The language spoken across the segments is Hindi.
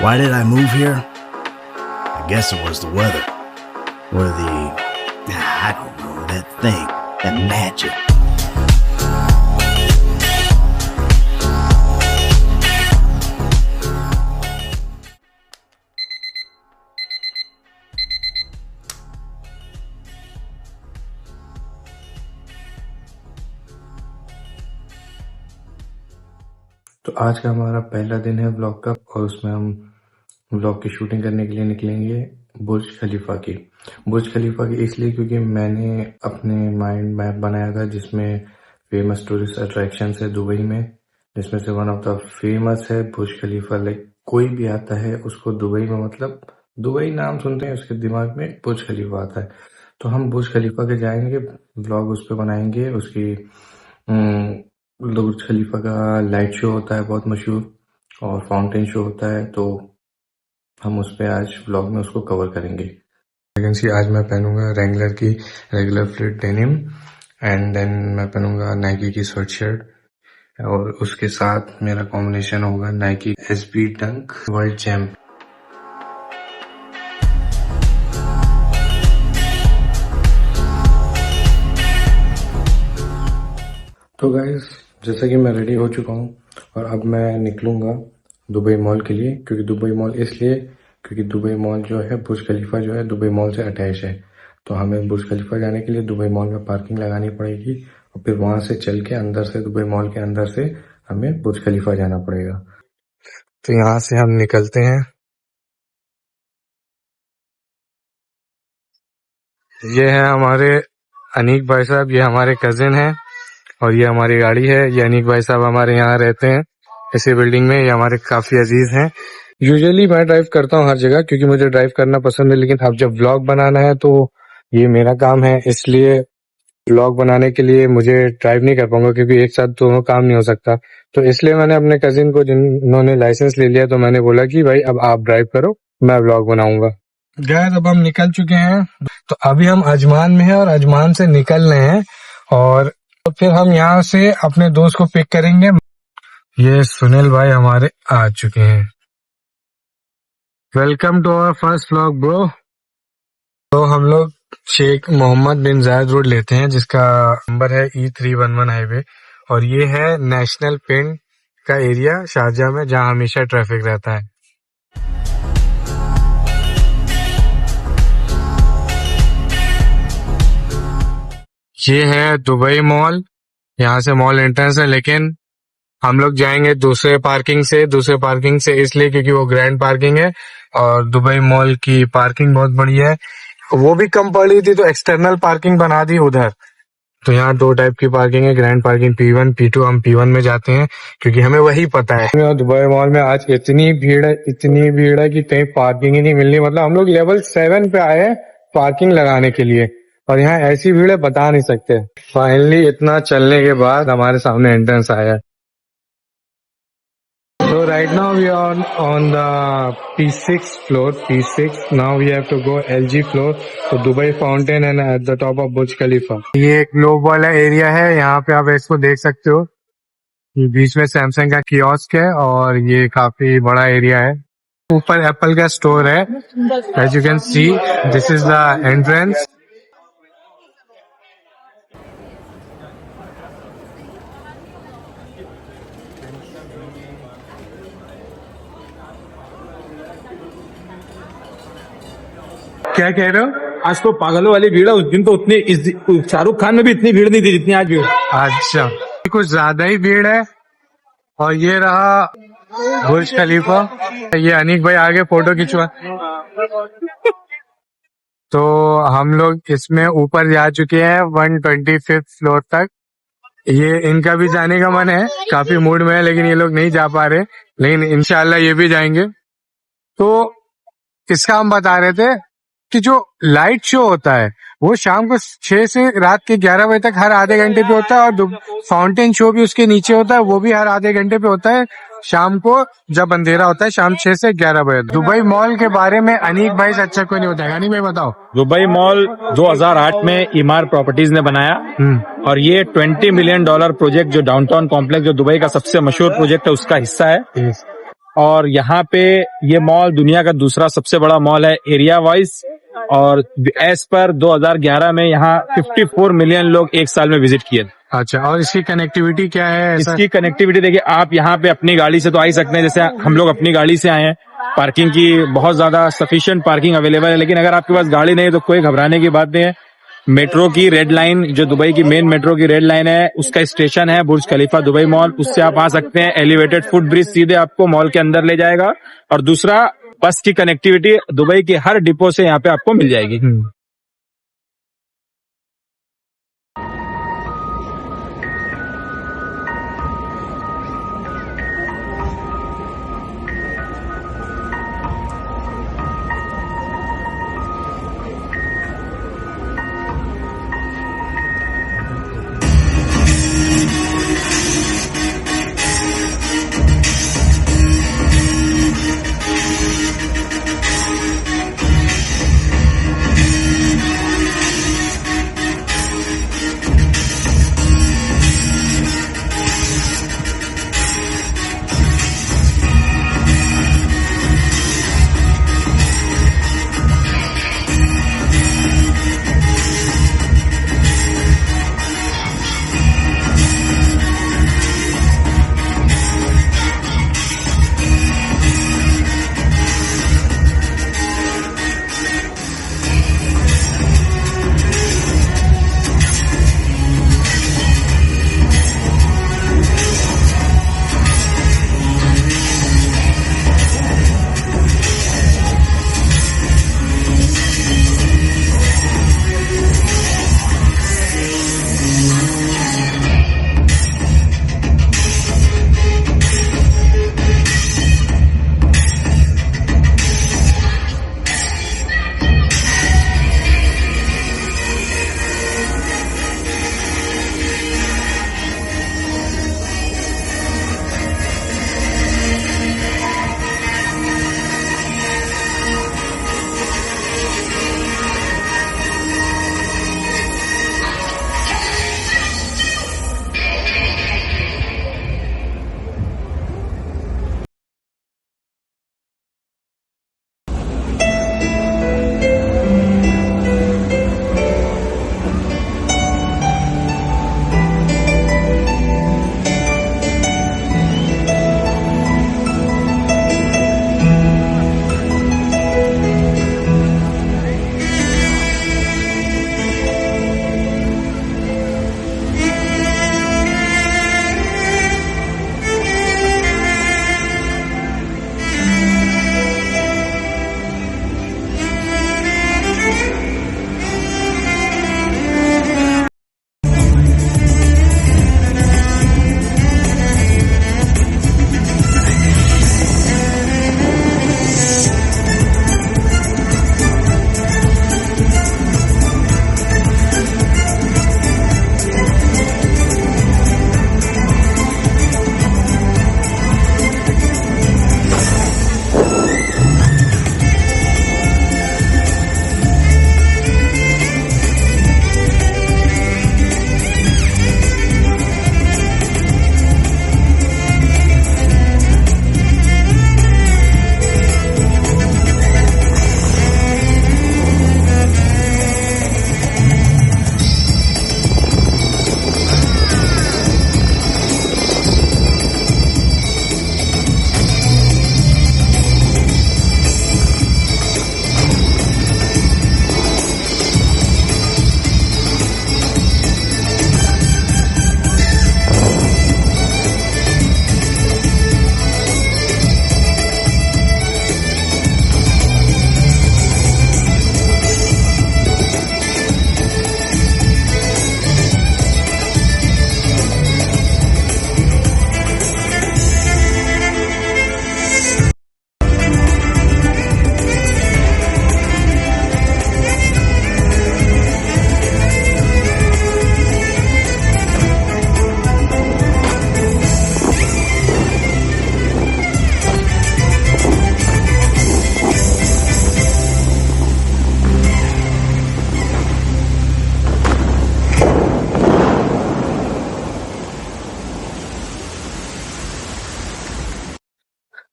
Why did I move here? I guess it was the weather. Or I don't know, that thing, that magic. तो आज का हमारा पहला दिन है व्लॉग का और उसमें हम व्लॉग की शूटिंग करने के लिए निकलेंगे बुर्ज खलीफा की। बुर्ज खलीफा की इसलिए क्योंकि मैंने अपने माइंड मैप बनाया था जिसमें फेमस टूरिस्ट अट्रैक्शन है दुबई में, जिसमें से वन ऑफ द फेमस है बुर्ज खलीफा। लाइक कोई भी आता है उसको दुबई में, मतलब दुबई नाम सुनते हैं उसके दिमाग में बुर्ज खलीफा आता है। तो हम बुर्ज खलीफा के जाएंगे, व्लॉग उस पर बनाएंगे। उसकी बुर्ज खलीफा का लाइट शो होता है बहुत मशहूर, और फाउंटेन शो होता है, तो हम उस पे आज व्लॉग में उसको कवर करेंगे। वैकेंसी आज मैं पहनूंगा रेंगलर की regular fit denim, and then मैं पहनूंगा नाइकी की स्वेट शर्ट, और उसके साथ मेरा कॉम्बिनेशन होगा Nike SB dunk world champ. तो गाइस, जैसा कि मैं रेडी हो चुका हूँ और अब मैं निकलूंगा दुबई मॉल के लिए, क्योंकि दुबई मॉल इसलिए क्योंकि दुबई मॉल जो है बुर्ज खलीफा जो है दुबई मॉल से अटैच है। तो हमें बुर्ज खलीफा जाने के लिए दुबई मॉल में पार्किंग लगानी पड़ेगी और फिर वहां से चल के अंदर से दुबई मॉल के अंदर से हमें बुर्ज खलीफा जाना पड़ेगा। तो यहाँ से हम निकलते हैं। ये है हमारे अनीक भाई साहब, ये हमारे कजिन हैं, और ये हमारी गाड़ी है। ये अनीक भाई साहब हमारे यहाँ रहते हैं इसी बिल्डिंग में, ये हमारे काफी अजीज हैं। यूजुअली मैं ड्राइव करता हूँ हर जगह क्योंकि मुझे ड्राइव करना पसंद है, लेकिन अब जब व्लॉग बनाना है तो ये मेरा काम है, इसलिए व्लॉग बनाने के लिए मुझे ड्राइव नहीं कर पाऊंगा क्योंकि एक साथ दोनों काम नहीं हो सकता। तो इसलिए मैंने अपने कजिन को, जिन्होंने लाइसेंस ले लिया, तो मैंने बोला कि भाई अब आप ड्राइव करो, मैं व्लॉग बनाऊंगा। गाइस, अब हम निकल चुके हैं, तो अभी हम अजमान में हैं और अजमान से निकल रहे हैं, और तो फिर हम यहाँ से अपने दोस्त को पिक करेंगे। ये सुनील भाई हमारे आ चुके हैं। Welcome to our first vlog bro. तो हम लोग शेख मोहम्मद बिन जायद रोड लेते हैं, जिसका नंबर है E311 हाईवे, और ये है नेशनल पेंट का एरिया शारजाह में, जहाँ हमेशा ट्रैफिक रहता है। ये है दुबई मॉल, यहाँ से मॉल एंट्रेंस है, लेकिन हम लोग जाएंगे दूसरे पार्किंग से इसलिए क्योंकि वो ग्रैंड पार्किंग है, और दुबई मॉल की पार्किंग बहुत बड़ी है। वो भी कम पड़ रही थी तो एक्सटर्नल पार्किंग बना दी उधर। तो यहाँ दो टाइप की पार्किंग है, ग्रैंड पार्किंग P1 P2। हम P1 में जाते हैं क्योंकि हमें वही पता है। दुबई मॉल में आज इतनी भीड़ है कि कहीं पार्किंग ही नहीं मिलनी। मतलब हम लोग लेवल 7 पे आए हैं पार्किंग लगाने के लिए, और यहाँ ऐसी भीड़ है बता नहीं सकते। फाइनली इतना चलने के बाद हमारे सामने एंट्रेंस आया है। So right now we are on the P6 floor. P6. Now we have to go LG floor to Dubai Fountain and at the top of Burj Khalifa. ये एक ग्लोब वाला एरिया है, यहाँ पे आप इसको देख सकते हो। बीच में सैमसंग का कियोस्क है और ये काफी बड़ा एरिया है। ऊपर एप्पल का स्टोर है। As you can see, this is the entrance. क्या कह रहे हो? आज तो पागलों वाली भीड़ है। उस दिन तो उतनी शाहरुख खान में भी इतनी भीड़ नहीं थी जितनी आज भीड़। अच्छा, कुछ ज्यादा ही भीड़ है। और ये रहा बुर्ज खलीफा। ये अनीक भाई आगे फोटो खिंचवा। तो हम लोग इसमें ऊपर जा चुके हैं 125th फ्लोर तक। ये इनका भी जाने का मन है, काफी मूड में है, लेकिन ये लोग नहीं जा पा रहे, लेकिन इंशाल्लाह ये भी जाएंगे। तो इसका हम बता रहे थे कि जो लाइट शो होता है वो शाम को 6 से रात के 11 बजे तक हर आधे घंटे पे होता है, और फाउंटेन शो भी उसके नीचे होता है, वो भी हर आधे घंटे पे होता है शाम को, जब अंधेरा होता है, शाम 6 से 11 बजे। दुबई मॉल के बारे में अनीक भाई से अच्छा कोई नहीं होता है। अनीक भाई बताओ। दुबई मॉल 2008 में ईमार प्रॉपर्टीज ने बनाया, और ये $20 मिलियन प्रोजेक्ट जो डाउनटाउन कॉम्प्लेक्स जो दुबई का सबसे मशहूर प्रोजेक्ट है उसका हिस्सा है। और यहाँ पे ये मॉल दुनिया का दूसरा सबसे बड़ा मॉल है एरिया वाइज, और एज पर 2011 में यहाँ 54 मिलियन लोग एक साल में विजिट किए। अच्छा, और इसकी कनेक्टिविटी क्या है? ऐसा इसकी कनेक्टिविटी देखिए, आप यहाँ पे अपनी गाड़ी से तो आ ही सकते हैं, जैसे हम लोग अपनी गाड़ी से आए हैं, पार्किंग की बहुत ज्यादा सफिशिएंट पार्किंग अवेलेबल है। लेकिन अगर आपके पास गाड़ी नहीं है तो कोई घबराने की बात नहीं है। मेट्रो की रेड लाइन, जो दुबई की मेन मेट्रो की रेड लाइन है, उसका स्टेशन है बुर्ज खलीफा दुबई मॉल, उससे आप आ सकते हैं। एलिवेटेड फुट ब्रिज सीधे आपको मॉल के अंदर ले जाएगा। और दूसरा, बस की कनेक्टिविटी दुबई के हर डिपो से यहाँ पे आपको मिल जाएगी।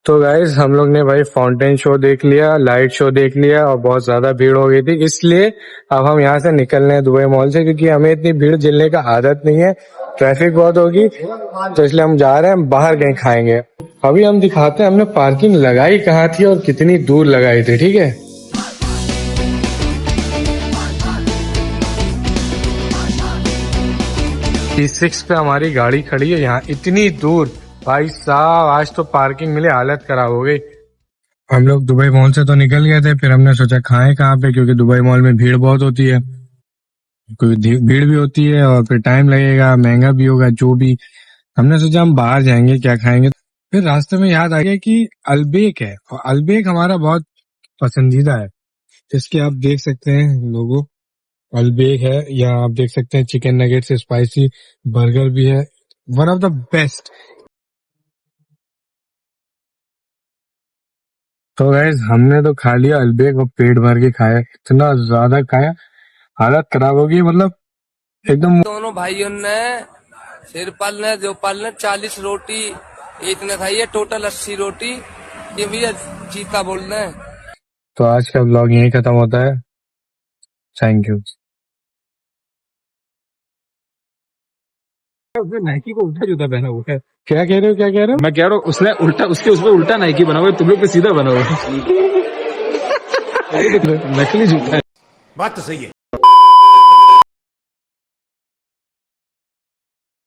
तो गाइज हम लोग ने भाई फाउंटेन शो देख लिया, लाइट शो देख लिया और बहुत ज्यादा भीड़ हो गई थी, इसलिए अब हम यहाँ से निकल रहे हैं दुबई मॉल से, क्योंकि हमें इतनी भीड़ झेलने का आदत नहीं है, ट्रैफिक बहुत होगी, तो इसलिए हम जा रहे हैं बाहर कहीं खाएंगे। अभी हम दिखाते हैं हमने पार्किंग लगाई कहाँ थी और कितनी दूर लगाई थी, ठीक है। T6 पे हमारी गाड़ी खड़ी है यहाँ इतनी दूर, भाई साहब आज तो पार्किंग मिले हालत खराब हो गई। हम लोग दुबई मॉल से तो निकल गए थे, फिर हमने सोचा खाएं कहाँ पे, क्योंकि दुबई मॉल में भीड़ बहुत होती है, कोई भीड़ भी होती है और फिर टाइम लगेगा, महंगा भी होगा जो भी। हमने सोचा हम बाहर जाएंगे क्या खाएंगे, फिर रास्ते में याद आ गया कि अलबेक है, और अलबेक हमारा बहुत पसंदीदा है। इसके आप देख सकते हैं लोगो, अलबेक है, या आप देख सकते हैं चिकन नगेट से स्पाइसी बर्गर भी है, वन ऑफ द बेस्ट। तो गाइस हमने तो खा लिया अलबेक और पेट भर के खाया, इतना ज्यादा खाया हालत खराब हो गई, मतलब एकदम। दोनों भाइयों ने सिरपल ने देवपाल ने 40 रोटी एक ने खाई है, टोटल 80 रोटी। ये भैया चीता बोल रहे हैं। तो आज का ब्लॉग यहीं खत्म होता है, थैंक यू। उसने नाइकी को उल्टा जूता पहना हुआ है, क्या कह रहे हो, क्या कह रहे हो? मैं कह रहा हूँ उसने उल्टा, उसके उसमें उल्टा नाइकी बना हुआ है, तुम लोग पे सीधा बना हुआ है। नकली जूता है। बात तो सही है।